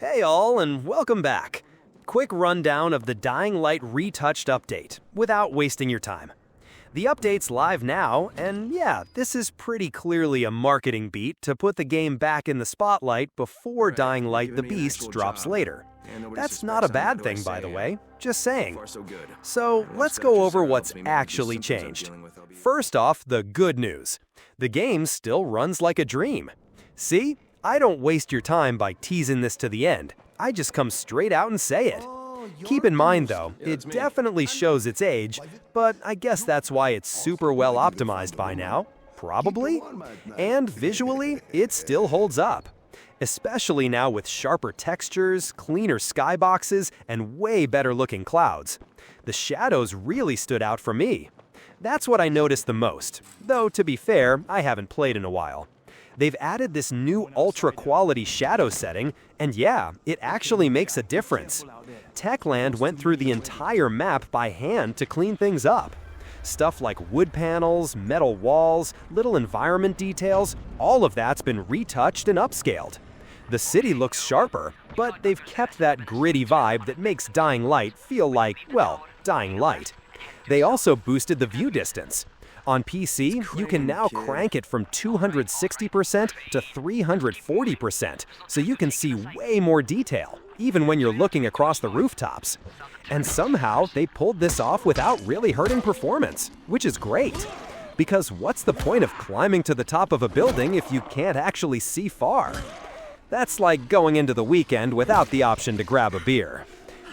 Hey all, and welcome back. Quick rundown of the Dying Light Retouched update, without wasting your time. The update's live now, and yeah, this is pretty clearly a marketing beat to put the game back in the spotlight before Dying Light the Beast drops later. That's not a bad thing, by the way, just saying. So let's go over what's actually changed. First off, the good news. The game still runs like a dream. See? I don't waste your time by teasing this to the end. I just come straight out and say it. Keep in mind though, it definitely shows its age, but I guess that's why it's super well optimized by now. Probably. And visually, it still holds up. Especially now with sharper textures, cleaner skyboxes, and way better looking clouds. The shadows really stood out for me. That's what I noticed the most, though to be fair, I haven't played in a while. They've added this new ultra-quality shadow setting, and yeah, it actually makes a difference. Techland went through the entire map by hand to clean things up. Stuff like wood panels, metal walls, little environment details, all of that's been retouched and upscaled. The city looks sharper, but they've kept that gritty vibe that makes Dying Light feel like, well, Dying Light. They also boosted the view distance. On PC, you can now crank it from 260% to 340%, so you can see way more detail, even when you're looking across the rooftops. And somehow, they pulled this off without really hurting performance, which is great. Because what's the point of climbing to the top of a building if you can't actually see far? That's like going into the weekend without the option to grab a beer.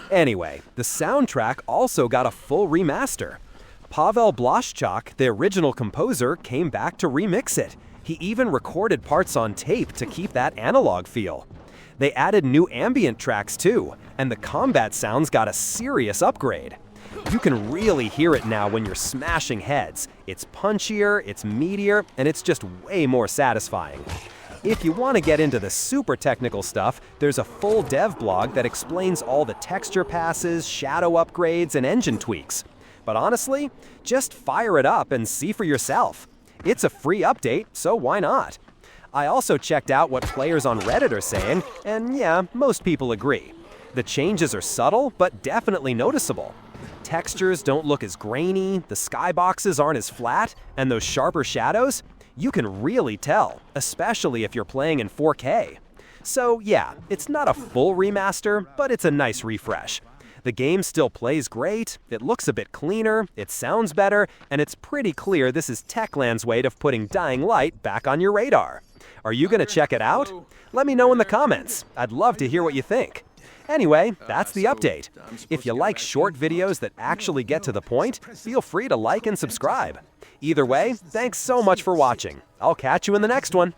Anyway, the soundtrack also got a full remaster. Pavel Blaszczak, the original composer, came back to remix it. He even recorded parts on tape to keep that analog feel. They added new ambient tracks too, and the combat sounds got a serious upgrade. You can really hear it now when you're smashing heads. It's punchier, it's meatier, and it's just way more satisfying. If you want to get into the super technical stuff, there's a full dev blog that explains all the texture passes, shadow upgrades, and engine tweaks. But honestly, just fire it up and see for yourself. It's a free update, so why not? I also checked out what players on Reddit are saying, and yeah, most people agree. The changes are subtle, but definitely noticeable. Textures don't look as grainy, the skyboxes aren't as flat, and those sharper shadows, you can really tell, especially if you're playing in 4K. So yeah, it's not a full remaster, but it's a nice refresh. The game still plays great, it looks a bit cleaner, it sounds better, and it's pretty clear this is Techland's way of putting Dying Light back on your radar. Are you gonna check it out? Let me know in the comments. I'd love to hear what you think. Anyway, that's the update. If you like short videos that actually get to the point, feel free to like and subscribe. Either way, thanks so much for watching. I'll catch you in the next one.